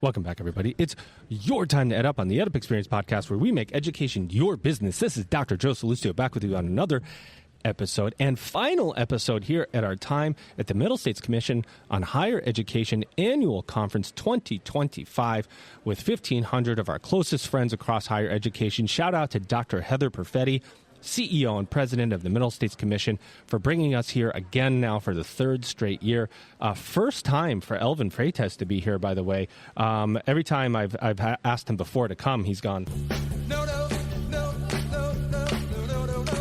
Welcome back, everybody. It's your time to EdUp on the EdUp Experience podcast, where we make education your business. This is Dr. Joe Salustio back with you on another episode and final episode here at our time at the Middle States Commission on Higher Education Annual Conference 2025 with 1,500 of our closest friends across higher education. Shout out to Dr. Heather Perfetti, CEO and President of the Middle States Commission, for bringing us here again now for the third straight year. First time for Elvin Freitas to be here, by the way. Every time I've asked him before to come, he's gone.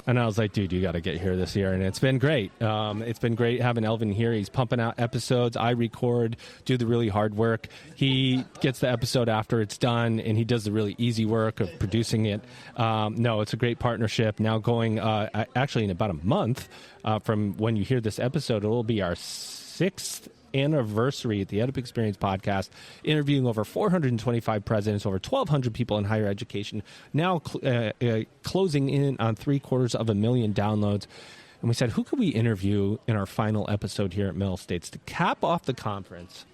And I was like, dude, you got to get here this year. And it's been great. It's been great having Elvin here. He's pumping out episodes. I record, do the really hard work. He gets the episode after it's done, and he does the really easy work of producing it. No, it's a great partnership. Now going, actually in about a month from when you hear this episode, it will be our 6th anniversary at the EdUp Experience podcast, interviewing over 425 presidents, over 1,200 people in higher education, now closing in on 750,000 downloads. And we said, who could we interview in our final episode here at Middle States to cap off the conference?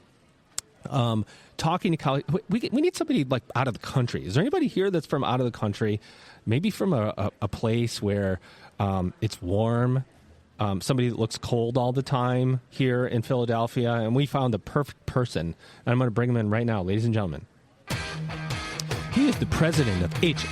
Talking to college, we need somebody like out of the country. Is there anybody here that's from out of the country, maybe from a place where it's warm? Somebody that looks cold all the time here in Philadelphia, and we found the perfect person. And I'm going to bring him in right now, ladies and gentlemen. He is the president of H.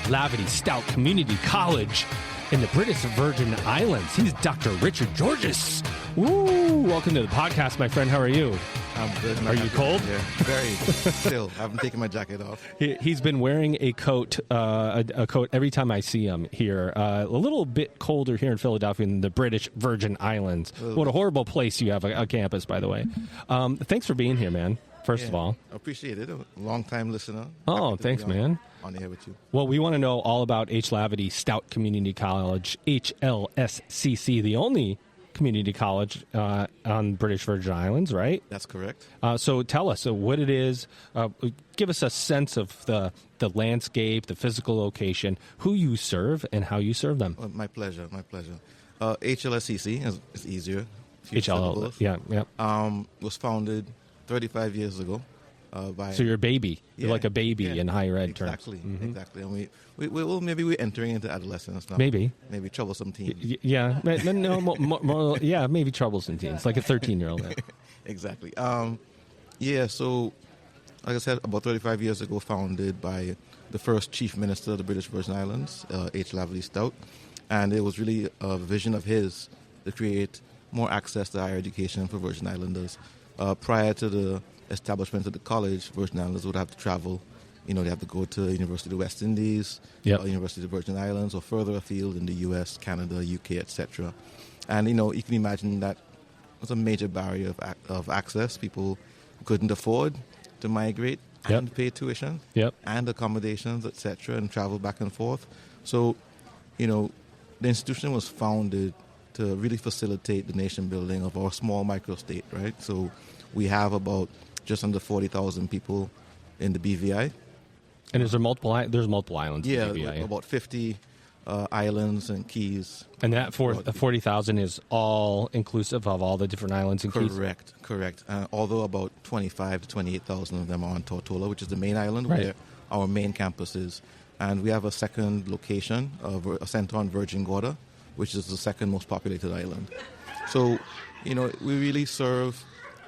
Stout Community College in the British Virgin Islands. He's Dr. Richard Georges. Woo! Welcome to the podcast, my friend. How are you? I'm good. Are you cold? Yeah, very. Still, I haven't taken my jacket off. He's been wearing a coat every time I see him here. A little bit colder here in Philadelphia than the British Virgin Islands. What a horrible place you have a campus, by the way. Thanks for being here, man. First of all, I appreciate it. A long-time listener. Oh, thanks, man. On the air with you. Well, we want to know all about H. Lavity Stout Community College, HLSCC, the only community college on British Virgin Islands, right? That's correct. So tell us what it is. Give us a sense of the landscape, the physical location, who you serve, and how you serve them. My pleasure. My pleasure. HLSCC is easier. HLL, yeah. Was founded 35 years ago. So you're a baby. You're like a baby in higher ed terms. Exactly, exactly. And maybe we're entering into adolescence now. Maybe troublesome teens. Yeah, no, more, yeah, maybe troublesome teens, like a 13-year-old. Exactly. So, like I said, about 35 years ago, founded by the first Chief Minister of the British Virgin Islands, H. Lavity Stout, and it was really a vision of his to create more access to higher education for Virgin Islanders. Prior to the establishment of the college, Virgin Islanders would have to travel. They have to go to University of the West Indies, University of the Virgin Islands, or further afield in the U.S., Canada, UK, etc. And, you can imagine that was a major barrier of access. People couldn't afford to migrate and pay tuition and accommodations, etc., and travel back and forth. So, the institution was founded to really facilitate the nation building of our small microstate, right? So we have about just under 40,000 people in the BVI. And is there multiple islands in the BVI? About 50 islands and keys. And that 40,000 is all inclusive of all the different islands and keys? Correct. Although about 25 to 28,000 of them are on Tortola, which is the main island where our main campus is. And we have a second location, a center on Virgin Gorda, which is the second most populated island. So, we really serve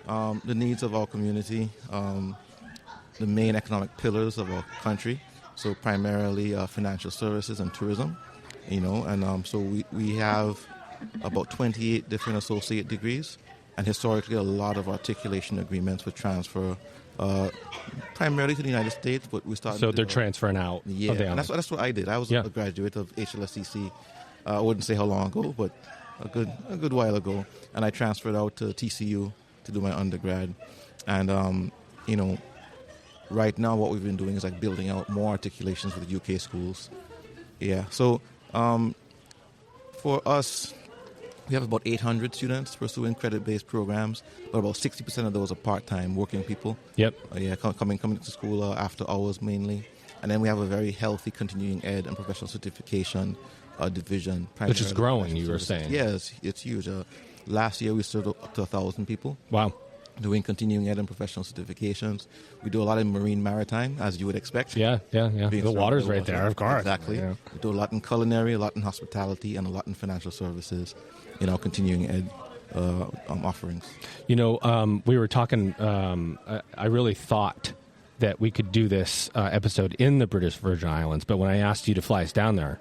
the needs of our community, the main economic pillars of our country, so primarily financial services and tourism, and so we have about 28 different associate degrees, and historically a lot of articulation agreements with transfer, primarily to the United States, but we started. So they're transferring out. Yeah, and that's what I did. I was a graduate of HLSCC. I wouldn't say how long ago, but a good while ago, and I transferred out to TCU to do my undergrad, and right now what we've been doing is like building out more articulations with UK schools. Yeah, so for us, we have about 800 students pursuing credit-based programs, but about 60% of those are part-time working people. Yep. Coming to school after hours mainly, and then we have a very healthy continuing ed and professional certification division, which is growing. You were saying, yes, it's huge. Last year we served up to 1,000 people. Wow. doing continuing ed and professional certifications. We do a lot in marine maritime, as you would expect. Yeah. The water's right there, of course. Exactly. Yeah. We do a lot in culinary, a lot in hospitality, and a lot in financial services in our continuing ed offerings. We were talking, I really thought that we could do this episode in the British Virgin Islands, but when I asked you to fly us down there...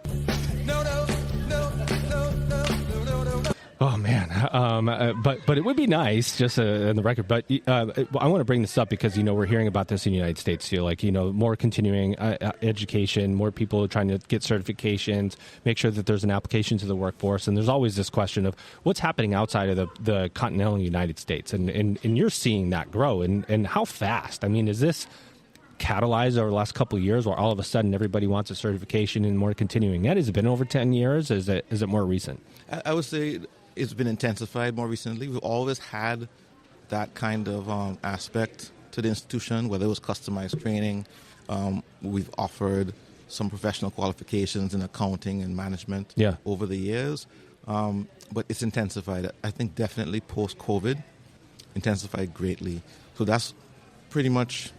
Oh man, but it would be nice, just on the record. But I want to bring this up because we're hearing about this in the United States too. Like more continuing education, more people trying to get certifications, make sure that there's an application to the workforce, and there's always this question of what's happening outside of the continental United States, and you're seeing that grow, and how fast? I mean, is this catalyzed over the last couple of years, where all of a sudden everybody wants a certification and more continuing ed? Has it been over 10 years? Is it more recent? I would say it's been intensified more recently. We've always had that kind of aspect to the institution, whether it was customized training. We've offered some professional qualifications in accounting and management over the years, but it's intensified. I think definitely post-COVID, intensified greatly. So that's pretty much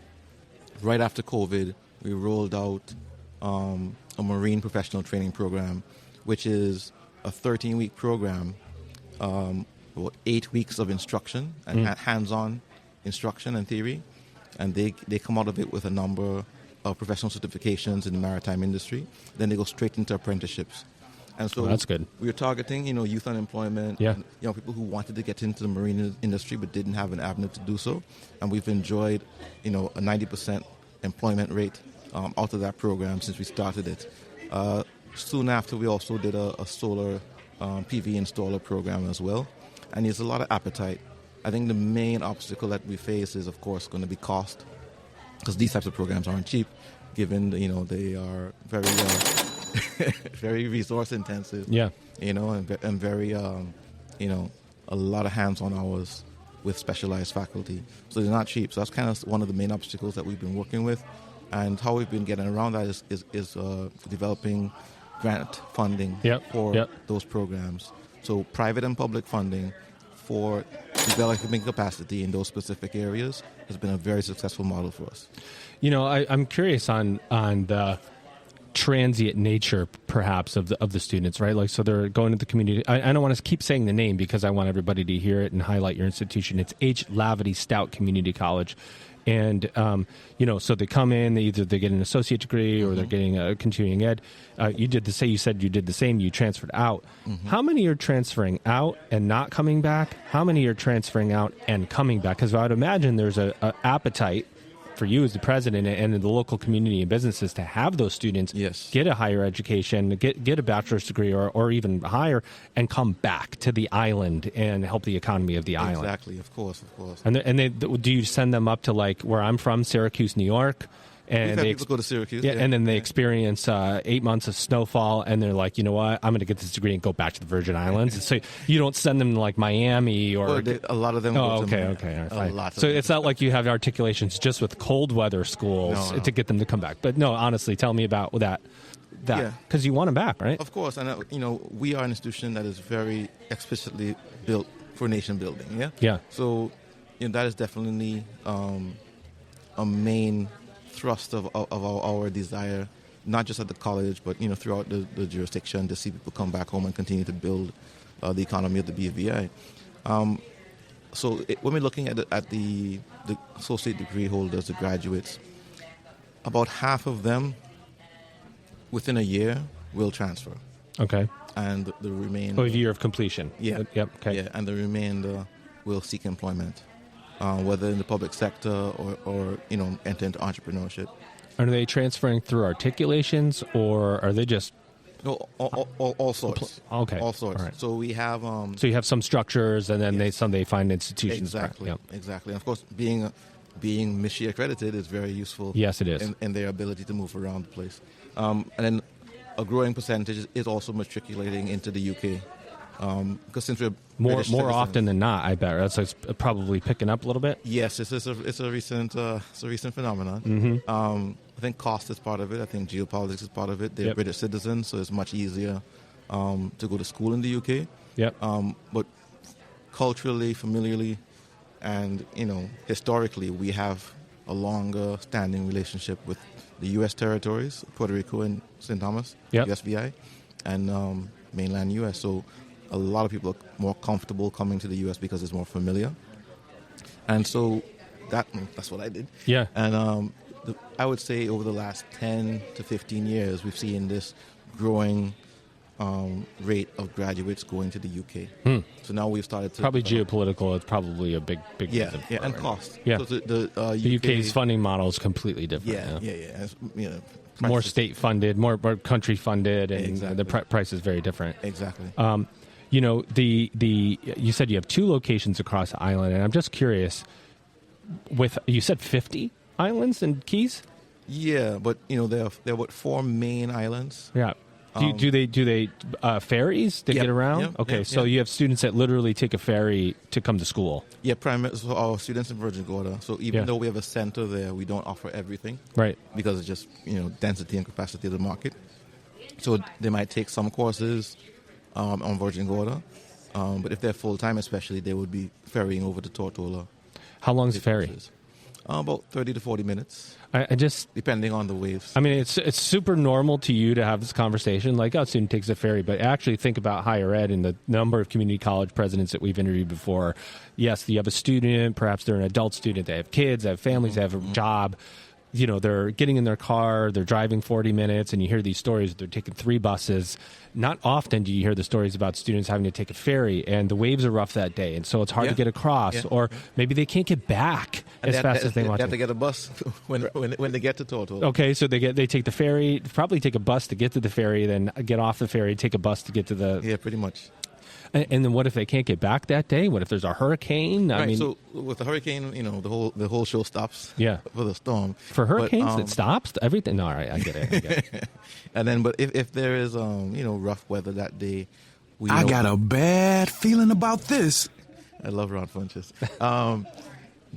right after COVID, we rolled out a marine professional training program, which is a 13-week program, 8 weeks of instruction and hands-on instruction and theory, and they come out of it with a number of professional certifications in the maritime industry. Then they go straight into apprenticeships, and so that's good. We were targeting youth unemployment, and, people who wanted to get into the marine industry but didn't have an avenue to do so, and we've enjoyed a 90% employment rate out of that program since we started it. Soon after, we also did a solar PV installer program as well, and there's a lot of appetite. I think the main obstacle that we face is, of course, going to be cost, because these types of programs aren't cheap, given they are very very resource intensive. And very a lot of hands-on hours with specialized faculty, so they're not cheap. So that's kind of one of the main obstacles that we've been working with, and how we've been getting around that is developing grant funding for those programs. So private and public funding for developing capacity in those specific areas has been a very successful model for us. I'm curious on the transient nature, perhaps, of the students, right? Like, so they're going to the community. I don't want to keep saying the name because I want everybody to hear it and highlight your institution. It's H. Lavity Stout Community College. And, so they come in, they get an associate degree or they're getting a continuing ed. You said you did the same, you transferred out. How many are transferring out and not coming back? How many are transferring out and coming back? Because I would imagine there's a appetite for you as the president and the local community and businesses to have those students get a higher education, get a bachelor's degree or even higher, and come back to the island and help the economy of the island. Exactly, of course. And do you send them up to, like, where I'm from, Syracuse, New York? And we've had people go to Syracuse. And then they experience 8 months of snowfall, and they're like, you know what, I'm going to get this degree and go back to the Virgin Islands. So you don't send them to, like, Miami or... Well, a lot of them go to okay. All right, fine. So it's not like you have articulations just with cold weather schools to get them to come back. But no, honestly, tell me about that. Because you want them back, right? Of course. And, we are an institution that is very explicitly built for nation building, Yeah. So that is definitely a main thrust of our desire, not just at the college, but throughout the jurisdiction, to see people come back home and continue to build the economy of the BVI. So when we're looking at the associate degree holders, the graduates, about half of them within a year will transfer. Okay. And the remainder... a year of completion. Yeah. Yep. Okay. Yeah, and the remainder will seek employment, whether in the public sector or enter into entrepreneurship. Are they transferring through articulations, or are they just... No, all sorts. Okay. All sorts. All right. So we have... so you have some structures, and then they find institutions. Exactly. Yep. Exactly. And of course, being MISHI accredited is very useful. Yes, it is. In their ability to move around the place. And then a growing percentage is also matriculating into the UK. Because since we're more often than not, I bet that's probably picking up a little bit. Yes, it's a recent phenomenon. I think cost is part of it. I think geopolitics is part of it. They're British citizens, so it's much easier to go to school in the UK. Yep. But culturally, familiarly, And, historically, we have a longer standing relationship with the U.S. territories, Puerto Rico and St. Thomas, USVI, and mainland U.S. So a lot of people are more comfortable coming to the U.S. because it's more familiar. And so that's what I did. Yeah. And I would say over the last 10 to 15 years, we've seen this growing rate of graduates going to the UK. So now we've started to... Probably geopolitical is probably a big reason. Yeah, and cost. Yeah. So the UK's funding model is completely different. Yeah. More state-funded, more country funded, and exactly. the price is very different. Exactly. You said you have 2 locations across the island, and I'm just curious, you said 50 islands and keys? Yeah, but there are what 4 main islands. Yeah. Do they ferries to get around? Yep, okay, so you have students that literally take a ferry to come to school. Yeah, primarily so our students in Virgin Gorda. So even though we have a center there, we don't offer everything, right? Because it's just density and capacity of the market. So they might take some courses on Virgin Gorda, but if they're full time, especially, they would be ferrying over to Tortola. How long is the ferry? About 30 to 40 minutes. I just... Depending on the waves. I mean, it's super normal to you to have this conversation, like, a student takes a ferry, but actually think about higher ed and the number of community college presidents that we've interviewed before. Yes, you have a student, perhaps they're an adult student, they have kids, they have families, they have a job. They're getting in their car, they're driving 40 minutes, and you hear these stories, they're taking 3 buses. Not often do you hear the stories about students having to take a ferry, and the waves are rough that day, and so it's hard to get across, or maybe they can't get back as fast as they want to. They have to get a bus when they get to Tortola. Okay, so they take the ferry, probably take a bus to get to the ferry, then get off the ferry, take a bus to get to the... Yeah, pretty much. And then what if they can't get back that day? What if there's a hurricane? I mean, so with the hurricane, the whole show stops. Yeah. For the storm. For hurricanes, it stops everything. No, all right, I get it. And then, but if there is rough weather that day, I got a bad feeling about this. I love round punches. But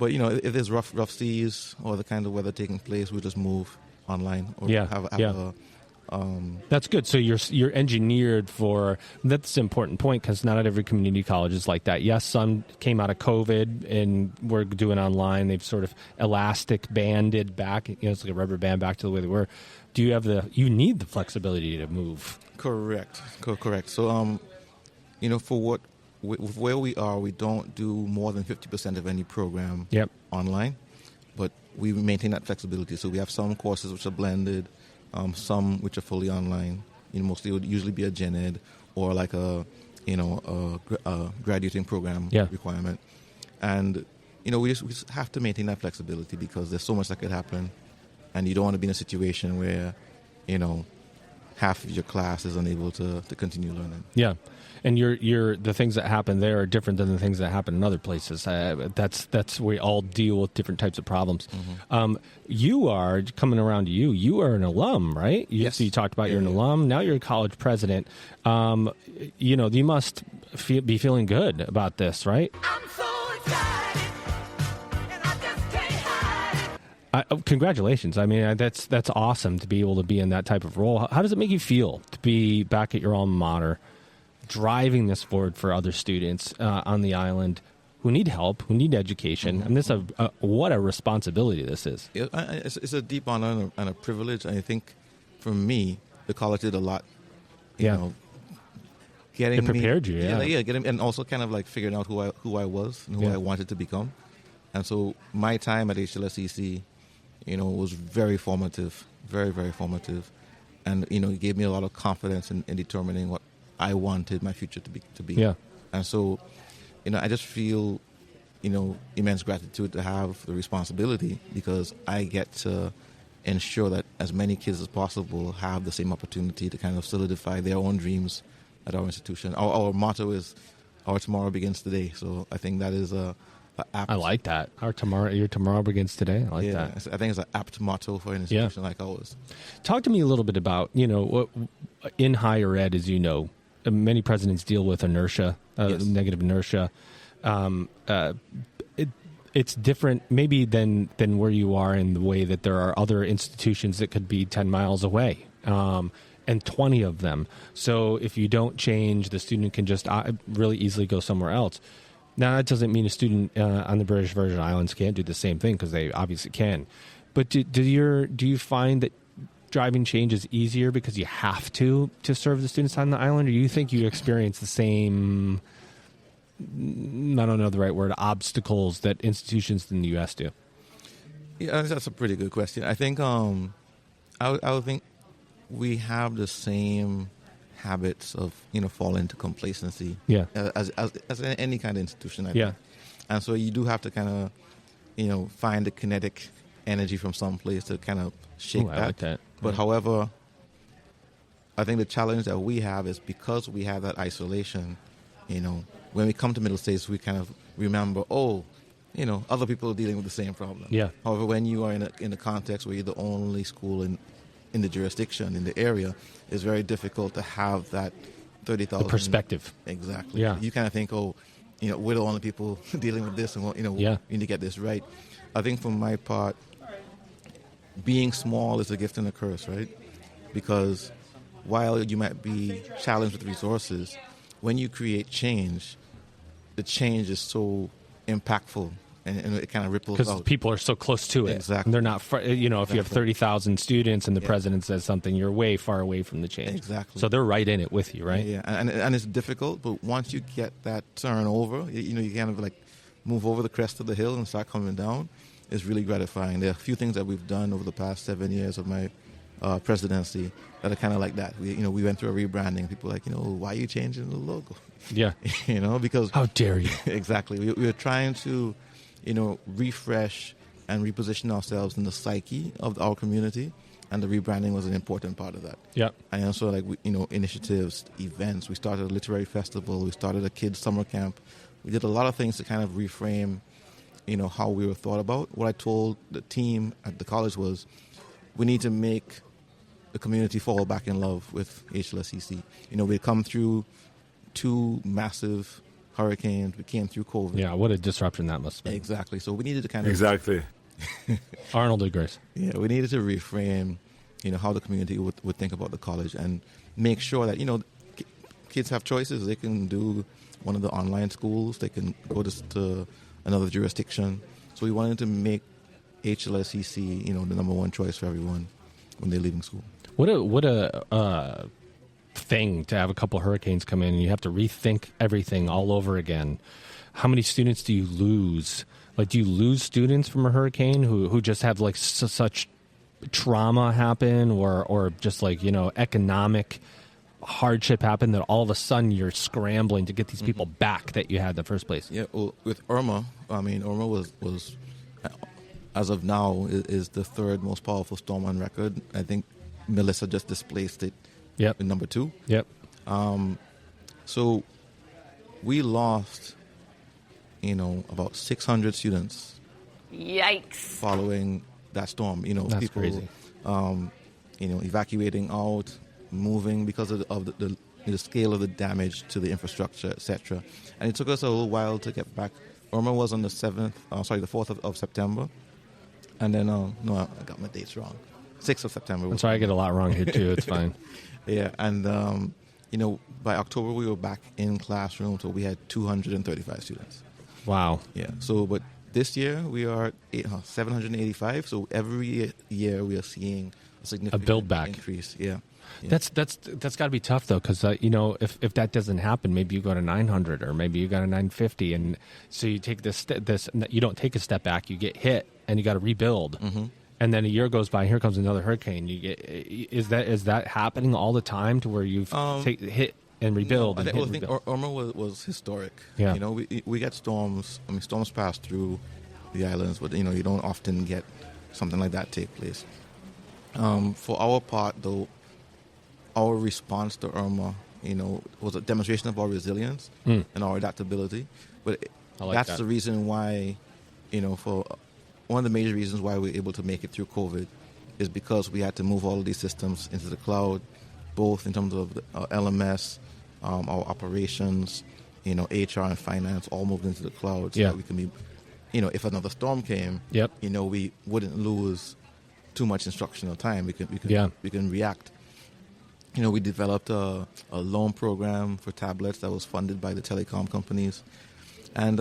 if there's rough seas or the kind of weather taking place, we just move online or have that's good. So you're engineered for... That's an important point because not every community college is like that. Yes, some came out of COVID and we're doing online. They've sort of elastic banded back. It's like a rubber band back to the way they were. Do you have you need the flexibility to move? Correct. So, for where we are, we don't do more than 50% of any program online, but we maintain that flexibility. So we have some courses which are blended, some which are fully online. Mostly it would usually be a gen ed or like a graduating program requirement. And, we just have to maintain that flexibility because there's so much that could happen. And you don't want to be in a situation where, half of your class is unable to continue learning. Yeah. And the things that happen there are different than the things that happen in other places. That's we all deal with different types of problems. Mm-hmm. You are coming around to you. You are an alum, right? Yes. So you talked about you're an alum. Now you're a college president. You must be feeling good about this, right? I'm so excited, and I just can't hide it. Congratulations. I mean, that's awesome to be able to be in that type of role. How does it make you feel to be back at your alma mater, driving this forward for other students on the island who need help, who need education? And this what a responsibility this is. It's a deep honor and a privilege. I think for me, the college did a lot. Getting it prepared you. Getting and also kind of like figuring out who I was and who I wanted to become. And so my time at HLSCC, was very formative, very, very formative. And, it gave me a lot of confidence in determining what I wanted my future to be. Yeah. And so, I just feel, immense gratitude to have the responsibility because I get to ensure that as many kids as possible have the same opportunity to kind of solidify their own dreams at our institution. Our motto is, "Our tomorrow begins today." So I think that is apt. I like that. Your tomorrow begins today. I like that. I think it's an apt motto for an institution like ours. Talk to me a little bit about, in higher ed, as you know, many presidents deal with inertia, negative inertia. It's different maybe than where you are in the way that there are other institutions that could be 10 miles away. And 20 of them. So if you don't change, the student can just really easily go somewhere else. Now, that doesn't mean a student on the British Virgin Islands can't do the same thing, because they obviously can. But do you find that driving change is easier because you have to serve the students on the island, or do you think you experience the same, I don't know the right word, obstacles that institutions in the U.S. do? Yeah, that's a pretty good question. I think I would think we have the same habits of fall into complacency. Yeah. As any kind of institution. I Yeah. think. And so you do have to kind of find the kinetic energy from some place to kind of shake that. I like that. But however, I think the challenge that we have is because we have that isolation. When we come to Middle States, we kind of remember, other people are dealing with the same problem. Yeah. However, when you are in a context where you're the only school in the jurisdiction, in the area, it's very difficult to have that 30,000 perspective. Exactly. Yeah. You kind of think, we're the only people dealing with this, and we need to get this right. I think for my part, being small is a gift and a curse, right? Because while you might be challenged with resources, when you create change, the change is so impactful. And it kind of ripples Because out. people are so close to it. Exactly. They're not, if you have 30,000 students and the president says something, you're way far away from the change. Exactly. So they're right in it with you, right? Yeah, and it's difficult, but once you get that turnover, you kind of like move over the crest of the hill and start coming down. It's really gratifying. There are a few things that we've done over the past 7 years of my presidency that are kind of like that. We went through a rebranding. People are like, why are you changing the logo? Yeah. Because How dare you? Exactly. We were trying to refresh and reposition ourselves in the psyche of our community, and the rebranding was an important part of that. Yep. And also, initiatives, events. We started a literary festival. We started a kids' summer camp. We did a lot of things to kind of reframe, how we were thought about. What I told the team at the college was, we need to make the community fall back in love with HLSCC. We'd come through 2 massive hurricanes. We came through COVID. Yeah, what a disruption that must have been. Exactly. So we needed to kind of... Exactly. Arnold agrees. Yeah, we needed to reframe, how the community would think about the college, and make sure that, kids have choices. They can do one of the online schools. They can go to another jurisdiction. So we wanted to make HLSCC, the number one choice for everyone when they're leaving school. What a thing to have a couple hurricanes come in and you have to rethink everything all over again. How many students do you lose? Like, do you lose students from a hurricane who just have like such trauma happen, or just economic hardship happen that all of a sudden you're scrambling to get these people back that you had in the first place? Yeah, well, with Irma, Irma was as of now is the 3rd most powerful storm on record. I think Melissa just displaced it. Yep. In number 2. Yep. So we lost, about 600 students. Yikes. Following that storm. That's people, crazy. Evacuating out, moving because of the scale of the damage to the infrastructure, etc. And it took us a little while to get back. Irma was on the 4th of September. And then, no, I got my dates wrong. 6th of September. I'm sorry, I get a lot wrong here too. It's fine. Yeah, and by October we were back in classroom, so we had 235 students. Wow. Yeah. So, but this year we are at 785. So every year we are seeing a significant build back increase. Yeah. That's got to be tough though, because if that doesn't happen, maybe you go to 900 or maybe you got to 950, and so you take this you don't take a step back, you get hit and you got to rebuild. Mm-hmm. And then a year goes by, and here comes another hurricane. Is that happening all the time to where you've hit and rebuild? No, and I think Irma was historic. Yeah. We get storms. Storms pass through the islands, but you don't often get something like that take place. For our part, though, our response to Irma, was a demonstration of our resilience and our adaptability. But that's the reason why, for one of the major reasons why we're able to make it through COVID is because we had to move all of these systems into the cloud, both in terms of the, LMS, our operations, HR and finance, all moved into the cloud so that we can be, if another storm came, we wouldn't lose too much instructional time. We can react. We developed a loan program for tablets that was funded by the telecom companies. And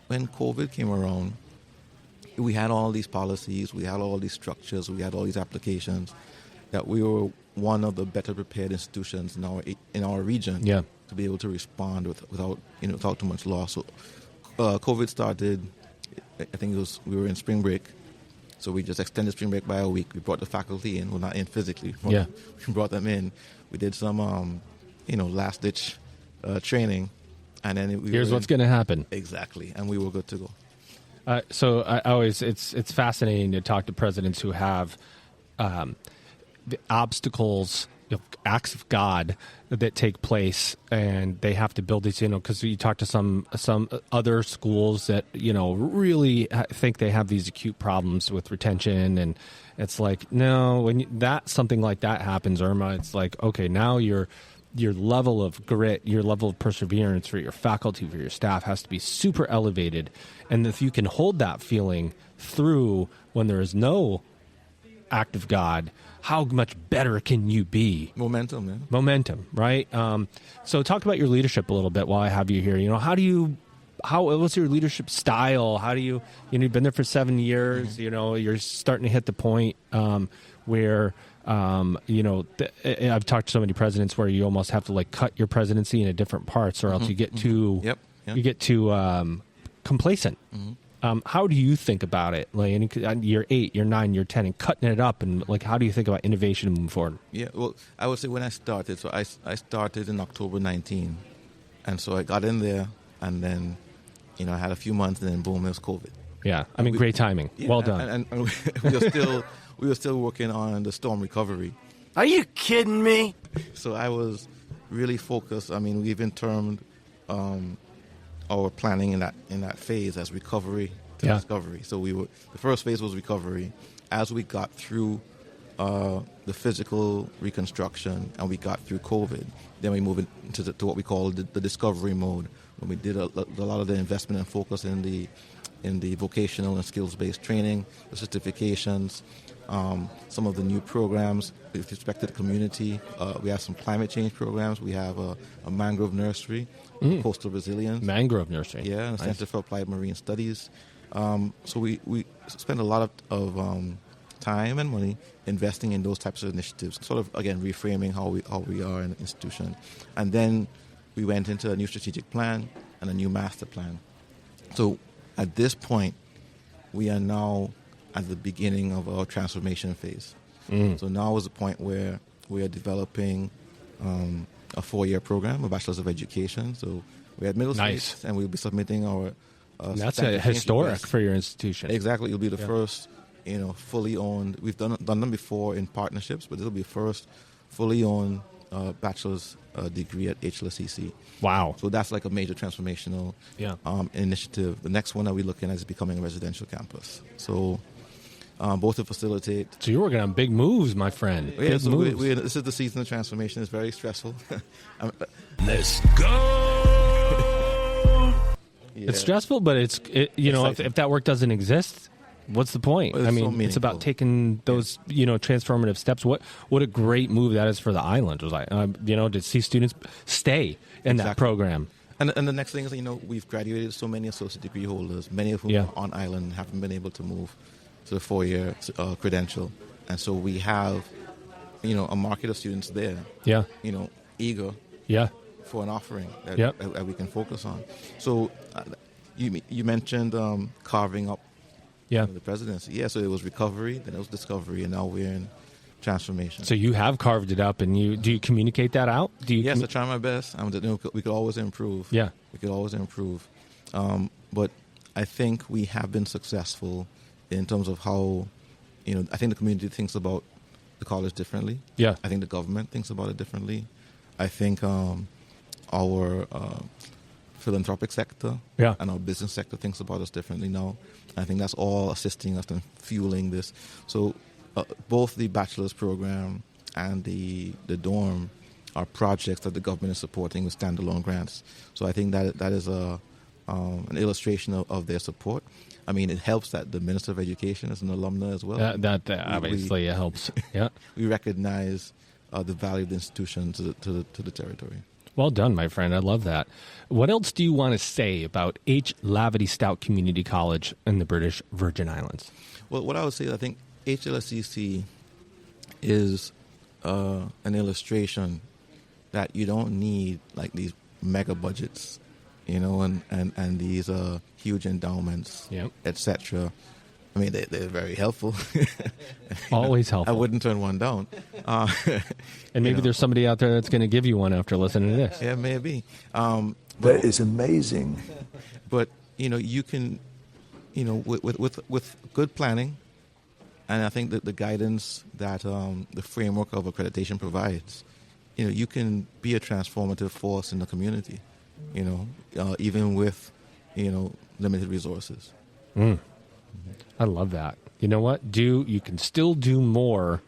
when COVID came around, we had all these policies, we had all these structures, we had all these applications that we were one of the better prepared institutions in our region to be able to respond without too much loss. So COVID started, I think we were in spring break, so we just extended spring break by a week. We brought the faculty in, well, not in physically, we brought them in. We did some last ditch training, and then here's what's going to happen. Exactly, and we were good to go. So I always, it's fascinating to talk to presidents who have the obstacles, acts of God that take place, and they have to build these. Because you talk to some other schools that really think they have these acute problems with retention, and it's like, no, when something like that happens, Irma, it's like, okay, now your level of grit, your level of perseverance for your faculty, for your staff has to be super elevated. And if you can hold that feeling through when there is no act of God, how much better can you be? Momentum, man. Momentum, right? So talk about your leadership a little bit while I have you here. What's your leadership style? How do you've been there for 7 years, you're starting to hit the point where I've talked to so many presidents where you almost have to cut your presidency into different parts, or else you get too complacent. How do you think about it? Year 8, year 9, year 10, and cutting it up, and how do you think about innovation moving forward? Yeah, well, I would say when I started, so I started in October 19, and so I got in there, and then I had a few months, and then boom, it was COVID. Yeah, great timing. Yeah, well done. And we were still working on the storm recovery. Are you kidding me? So I was really focused. We even termed our planning in that phase as recovery to discovery. So the first phase was recovery. As we got through the physical reconstruction and we got through COVID, then we moved into to what we call the discovery mode, when we did a lot of the investment and focus in the vocational and skills-based training, the certifications, some of the new programs with respect to the community. We have some climate change programs. We have a mangrove nursery, coastal resilience. Mangrove nursery. Yeah, and a Center for Applied Marine Studies. So we spend a lot of time and money investing in those types of initiatives, sort of, again, reframing how we are an institution. And then we went into a new strategic plan and a new master plan. So at this point, we are now at the beginning of our transformation phase. So now is the point where we are developing a 4-year program, a bachelor's of education. So we're at middle stage, and we'll be submitting our that's a historic for your institution. Exactly. It'll be the first, fully owned. We've done them before in partnerships, but it'll be the first fully owned bachelor's degree at HLSCC. Wow. So that's like a major transformational initiative. The next one that we're looking at is becoming a residential campus. So both to facilitate. So you're working on big moves, my friend. Yeah, big so moves. this is the season of transformation. It's very stressful. Let's go! Yeah. It's stressful, but if that work doesn't exist, what's the point? Well, it's about taking those transformative steps. What a great move that is for the island. It was like to see students stay in that program. And the next thing is, we've graduated so many associate degree holders, many of whom are on island, haven't been able to move to the 4-year credential. And so we have, a market of students there, eager for an offering that we can focus on. So you mentioned carving up the presidency. Yeah, so it was recovery, then it was discovery, and now we're in transformation. So you have carved it up, and do you communicate that out? Yes, I try my best. We could always improve. Yeah. We could always improve. But I think we have been successful in terms of how, I think the community thinks about the college differently. Yeah. I think the government thinks about it differently. I think our philanthropic sector and our business sector thinks about us differently now. I think that's all assisting us and fueling this. So both the bachelor's program and the dorm are projects that the government is supporting with standalone grants. So I think that is an illustration of their support. It helps that the Minister of Education is an alumna as well. That obviously it helps. Yeah, we recognize the value of the institution to the territory. Well done, my friend. I love that. What else do you want to say about H. Lavity Stout Community College in the British Virgin Islands? Well, what I would say is I think HLSCC is an illustration that you don't need like these mega budgets, and these huge endowments, Yep. etc. I mean, they're very helpful. Always helpful. I wouldn't turn one down. And maybe there's somebody out there that's going to give you one after listening to this. Yeah, maybe. That is amazing. But you can, with good planning, and I think that the guidance that the framework of accreditation provides, you can be a transformative force in the community. Even with limited resources. I love that. You know what? You can still do more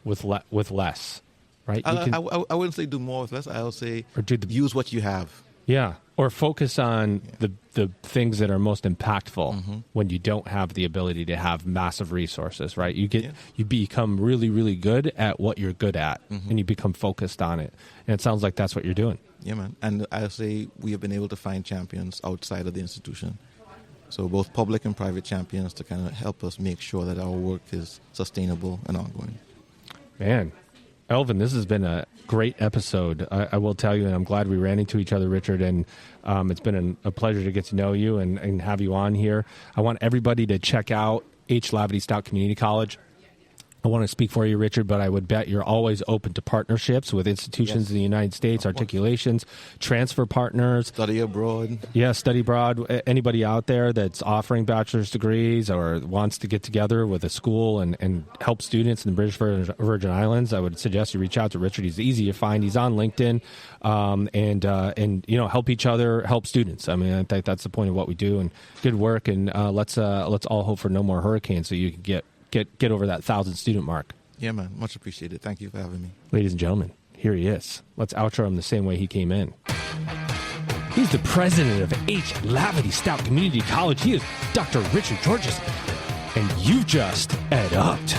with less, right? I wouldn't say do more with less. I would say use what you have. Yeah, or focus on the things that are most impactful when you don't have the ability to have massive resources, right? You become really, really good at what you're good at, and you become focused on it. And it sounds like that's what you're doing. Yeah, man. And I say we have been able to find champions outside of the institution. So both public and private champions to kind of help us make sure that our work is sustainable and ongoing. Man, Elvin, this has been a great episode. I will tell you, and I'm glad we ran into each other, Richard, and it's been a pleasure to get to know you and have you on here. I want everybody to check out H. Lavity Stout Community College. I want to speak for you, Richard, but I would bet you're always open to partnerships with institutions in the United States, articulations, transfer partners. Study abroad. Yeah, study abroad. Anybody out there that's offering bachelor's degrees or wants to get together with a school and help students in the British Virgin Islands, I would suggest you reach out to Richard. He's easy to find. He's on LinkedIn, and help each other, help students. I mean, I think that's the point of what we do, and good work. And let's all hope for no more hurricanes so you can get over that 1,000 student mark. Yeah, man. Much appreciated. Thank you for having me. Ladies and gentlemen, here he is. Let's outro him the same way he came in. He's the president of H. Lavity Stout Community College. He is Dr. Richard Georges. And you've just EdUp'd.